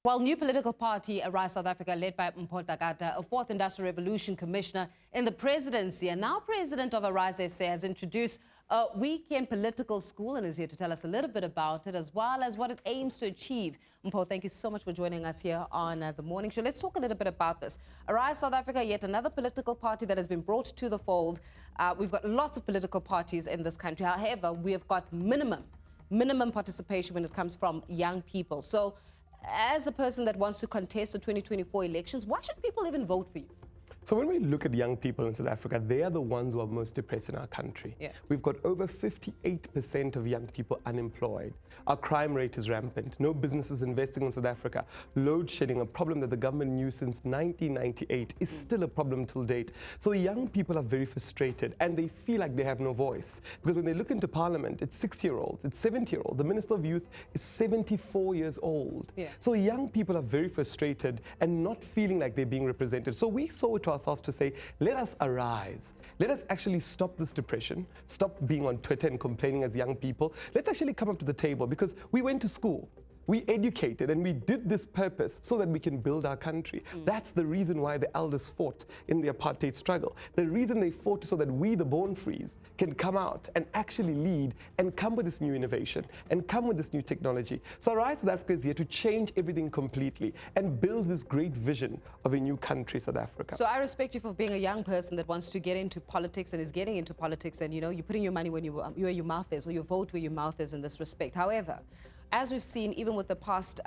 While new political party Arise South Africa, led by Mpho Dagada, a fourth industrial revolution commissioner in the presidency and now president of Arise SA, has introduced a weekend political school and is here to tell us a little bit about it as well as what it aims to achieve. Mpho, thank you so much for joining us here on the morning show. Let's talk a little bit about this. Arise South Africa, yet another political party that has been brought to the fold. We've got lots of political parties in this country. However, we have got minimum participation when it comes from young people. So, as a person that wants to contest the 2024 elections, why should people even vote for you? So when we look at young people in South Africa, they are the ones who are most depressed in our country. Yeah. We've got over 58% of young people unemployed. Our crime rate is rampant. No businesses investing in South Africa. Load shedding, a problem that the government knew since 1998, is still a problem till date. So young people are very frustrated and they feel like they have no voice. Because when they look into parliament, it's 60-year-olds, it's 70-year-olds. The Minister of Youth is 74 years old. Yeah. So young people are very frustrated and not feeling like they're being represented. So we saw it to ourselves to say, let us arise. Let us actually stop this depression, stop being on Twitter and complaining as young people. Let's actually come up to the table because we went to school. We educated and we did this purpose so that we can build our country. That's the reason why the elders fought in the apartheid struggle. The reason they fought so that we, the born frees, can come out and actually lead and come with this new innovation and come with this new technology. So Arise South Africa is here to change everything completely and build this great vision of a new country, South Africa. So I respect you for being a young person that wants to get into politics and is getting into politics, and you're putting your money where your mouth is, or your vote where your mouth is in this respect. However, as we've seen, even with the past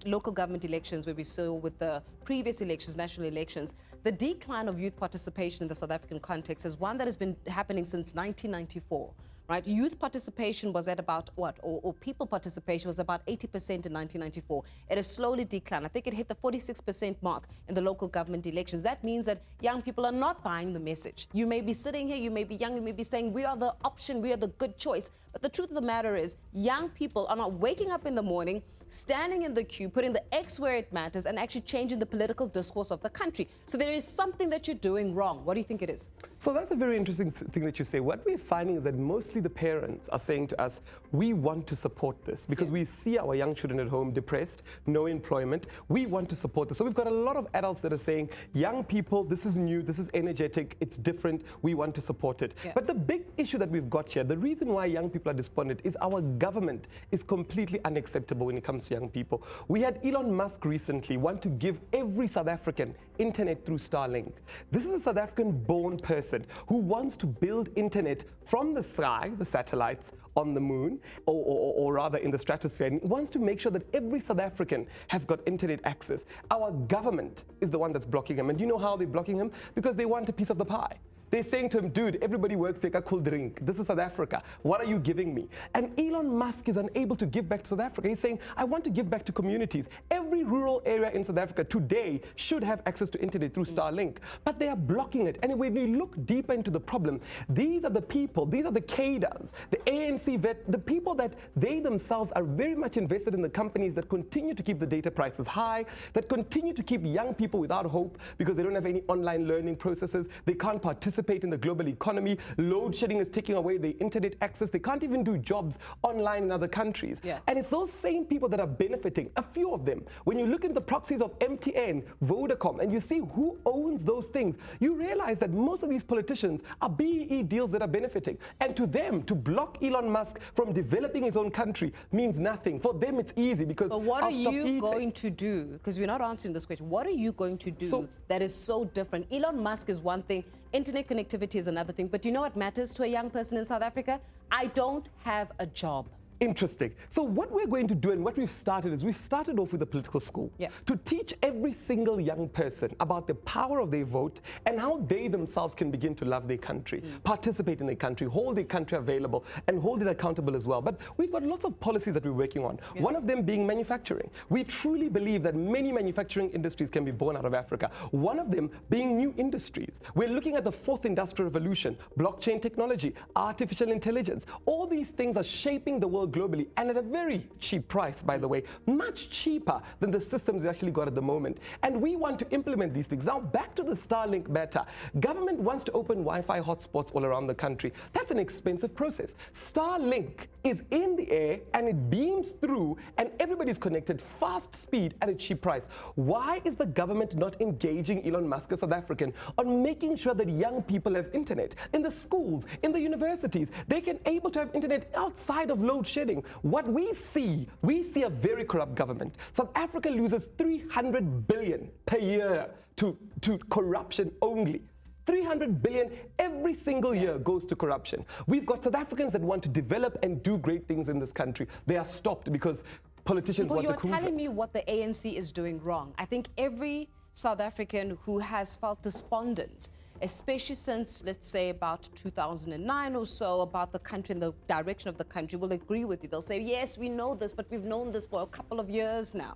local government elections, where we saw with the previous elections, national elections, the decline of youth participation in the South African context is one that has been happening since 1994. Right? Youth participation was at about or people participation was about 80% in 1994. It has slowly declined. I think it hit the 46% mark in the local government elections. That means that young people are not buying the message. You may be sitting here, you may be young, you may be saying, we are the option, we are the good choice. But the truth of the matter is, young people are not waking up in the morning, standing in the queue, putting the X where it matters, and actually changing the political discourse of the country. So there is something that you're doing wrong. What do you think it is? So that's a very interesting thing that you say. What we're finding is that mostly the parents are saying to us, we want to support this because we see our young children at home depressed, no employment. We want to support this. So we've got a lot of adults that are saying, young people, this is new, this is energetic, it's different, we want to support it. But the big issue that we've got here, the reason why young people are despondent is our government is completely unacceptable when it comes to young people. We had Elon Musk recently want to give every South African internet through Starlink. This is a South African-born person who wants to build internet from the sky, the satellites on the moon, or rather in the stratosphere, and wants to make sure that every South African has got internet access. Our government is the one that's blocking him. And do you know how they're blocking him? Because they want a piece of the pie. They're saying to him, dude, everybody works, take a cool drink. This is South Africa. What are you giving me? And Elon Musk is unable to give back to South Africa. He's saying, I want to give back to communities. Every rural area in South Africa today should have access to internet through Starlink, but they are blocking it. And when we look deeper into the problem, these are the people, these are the cadres, the ANC vet, the people that they themselves are very much invested in the companies that continue to keep the data prices high, that continue to keep young people without hope because they don't have any online learning processes. They can't participate in the global economy. Load shedding is taking away the internet access. They can't even do jobs online in other countries. And it's those same people that are benefiting, a few of them. When you look into the proxies of MTN, Vodacom, and you see who owns those things, you realize that most of these politicians are BEE deals that are benefiting. And to them, to block Elon Musk from developing his own country means nothing. For them, it's easy because But what are you going to do? Because we're not answering this question. What are you going to do that is so different? Elon Musk is one thing. Internet connectivity is another thing. But you know what matters to a young person in South Africa? I don't have a job. Interesting. So what we're going to do and what we've started is we've started off with a political school to teach every single young person about the power of their vote and how they themselves can begin to love their country, participate in their country, hold their country available and hold it accountable as well. But we've got lots of policies that we're working on. One of them being manufacturing. We truly believe that many manufacturing industries can be born out of Africa. One of them being new industries. We're looking at the fourth industrial revolution, blockchain technology, artificial intelligence. All these things are shaping the world globally and at a very cheap price, by the way, much cheaper than the systems we actually got at the moment. And we want to implement these things. Now, back to the Starlink matter. Government wants to open Wi-Fi hotspots all around the country. That's an expensive process. Starlink is in the air and it beams through and everybody's connected fast speed at a cheap price. Why is the government not engaging Elon Musk, a South African, on making sure that young people have internet in the schools, in the universities? They can able to have internet outside of load shedding. What we see a very corrupt government. South Africa loses 300 billion per year to corruption only. 300 billion every single year goes to corruption. We've got South Africans that want to develop and do great things in this country. They are stopped because politicians want to You're telling me what the ANC is doing wrong. I think every South African who has felt despondent, especially since, let's say, about 2009 or so, about the country and the direction of the country, will agree with you. They'll say, yes, we know this, but we've known this for a couple of years now.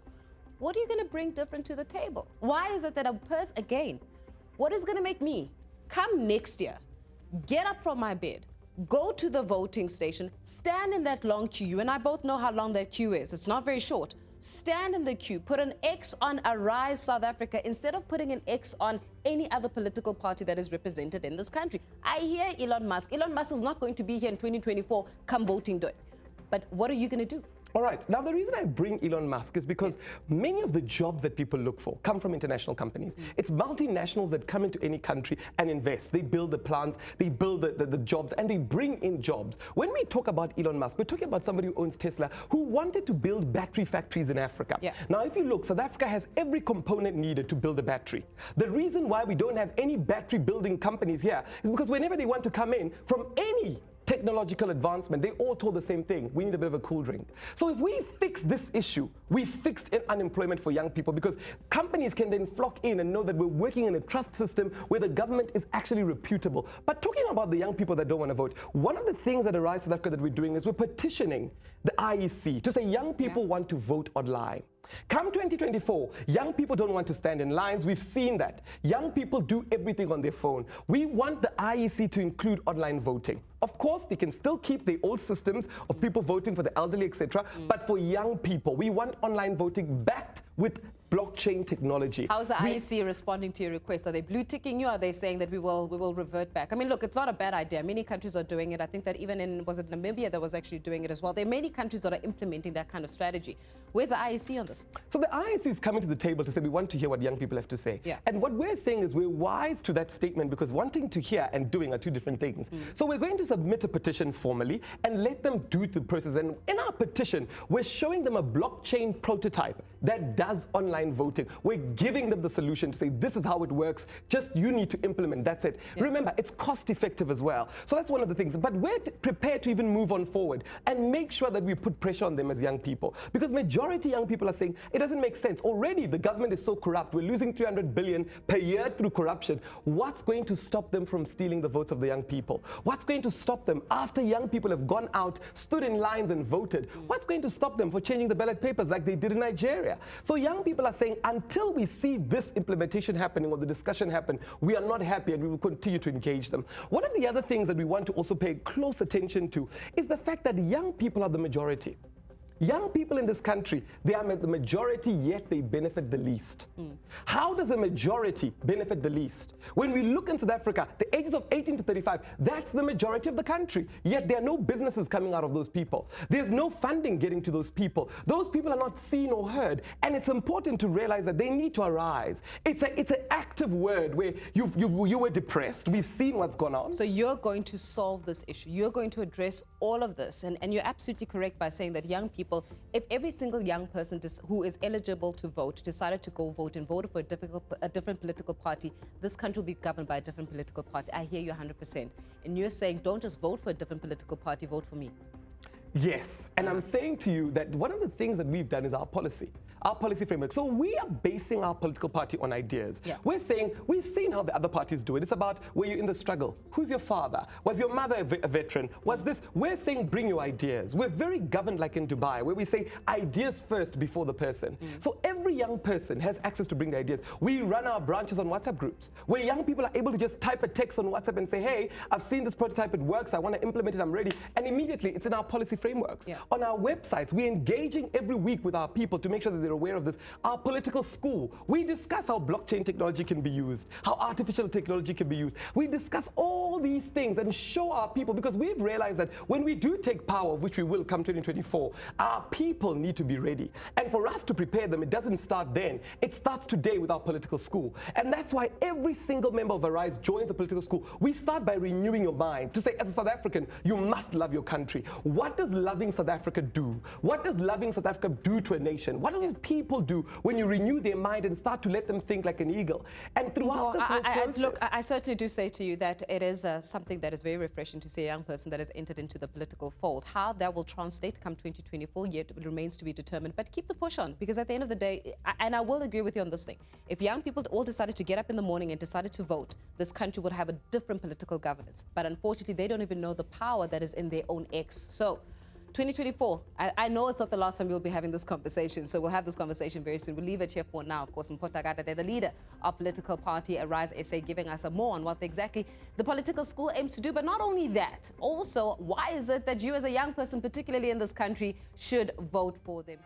What are you going to bring different to the table? Why is it that a person, again, what is going to make me come next year, get up from my bed, go to the voting station, stand in that long queue? You and I both know how long that queue is. It's not very short. Stand in the queue, put an X on Arise South Africa instead of putting an X on any other political party that is represented in this country. I hear Elon Musk. Elon Musk is not going to be here in 2024, come voting day. But what are you going to do? All right. Now, the reason I bring Elon Musk is because many of the jobs that people look for come from international companies. It's multinationals that come into any country and invest. They build the plants, they build the jobs, and they bring in jobs. When we talk about Elon Musk, we're talking about somebody who owns Tesla, who wanted to build battery factories in Africa. Yeah. Now, if you look, South Africa has every component needed to build a battery. The reason why we don't have any battery building companies here is because whenever they want to come in from any technological advancement, they all told the same thing: we need a bit of a cool drink. So if we fix this issue, we fixed unemployment for young people, because companies can then flock in and know that we're working in a trust system where the government is actually reputable. But talking about the young people that don't want to vote, one of the things at Arise South Africa that we're doing is we're petitioning the IEC to say young people want to vote online. Come 2024, young people don't want to stand in lines. We've seen that. Young people do everything on their phone. We want the IEC to include online voting. Of course, they can still keep the old systems of people voting for the elderly, etc. But for young people, we want online voting backed with blockchain technology. How's the IEC responding to your request? Are they blue ticking you? Or are they saying that we will revert back? I mean, look, it's not a bad idea. Many countries are doing it. I think that even in, was it Namibia that was actually doing it as well? There are many countries that are implementing that kind of strategy. Where's the IEC on this? So the IEC is coming to the table to say we want to hear what young people have to say. Yeah. And what we're saying is we're wise to that statement, because wanting to hear and doing are two different things. So we're going to submit a petition formally and let them do the process. And in our petition, we're showing them a blockchain prototype that does online voting. We're giving them the solution to say this is how it works. Just you need to implement. That's it. Yeah. Remember, it's cost effective as well. So that's one of the things. But we're prepared to even move on forward and make sure that we put pressure on them as young people, because majority young people are saying it doesn't make sense. Already the government is so corrupt. We're losing 300 billion per year through corruption. What's going to stop them from stealing the votes of the young people? What's going to stop them after young people have gone out, stood in lines and voted? What's going to stop them for changing the ballot papers like they did in Nigeria? So young people are saying until we see this implementation happening or the discussion happen, we are not happy, and we will continue to engage them. One of the other things that we want to also pay close attention to is the fact that young people are the majority. Young people in this country, they are the majority, yet they benefit the least. How does a majority benefit the least? When we look in South Africa, the ages of 18 to 35, that's the majority of the country. Yet there are no businesses coming out of those people. There's no funding getting to those people. Those people are not seen or heard. And it's important to realize that they need to arise. It's an active word where you were depressed. We've seen what's gone on. So you're going to solve this issue. You're going to address all of this. And you're absolutely correct by saying that young people, if every single young person who is eligible to vote decided to go vote and vote for a different political party, this country will be governed by a different political party. I hear you 100%. And you're saying don't just vote for a different political party, vote for me. Yes, and I'm saying to you that one of the things that we've done is our policy framework. So we are basing our political party on ideas. Yeah. We're saying, we've seen how the other parties do it. It's about, were you in the struggle? Who's your father? Was your mother a veteran? Was this? We're saying, bring your ideas. We're very governed like in Dubai, where we say ideas first before the person. So every young person has access to bring their ideas. We run our branches on WhatsApp groups, where young people are able to just type a text on WhatsApp and say, hey, I've seen this prototype, it works, I want to implement it, I'm ready. And immediately it's in our policy frameworks. Yeah. On our websites, we're engaging every week with our people to make sure that they're aware of this. Our political school, we discuss how blockchain technology can be used, how artificial technology can be used. We discuss all these things and show our people, because we've realized that when we do take power, which we will come 2024, our people need to be ready. And for us to prepare them, it doesn't start then. It starts today with our political school. And that's why every single member of Arise joins a political school. We start by renewing your mind to say, as a South African, you must love your country. What does loving South Africa do? What does loving South Africa do to a nation? What do people do when you renew their mind and start to let them think like an eagle? And throughout this whole process... Look, I certainly do say to you that it is something that is very refreshing to see a young person that has entered into the political fold. How that will translate come 2024 yet remains to be determined. But keep the push on, because at the end of the day, and I will agree with you on this thing, if young people all decided to get up in the morning and decided to vote, this country would have a different political governance. But unfortunately, they don't even know the power that is in their own X. So 2024, I know it's not the last time we'll be having this conversation, so we'll have this conversation very soon. We'll leave it here for now. Of course, Mpho Dagada, they're the leader of political party Arise SA, giving us more on what exactly the political school aims to do. But not only that, also, why is it that you as a young person, particularly in this country, should vote for them?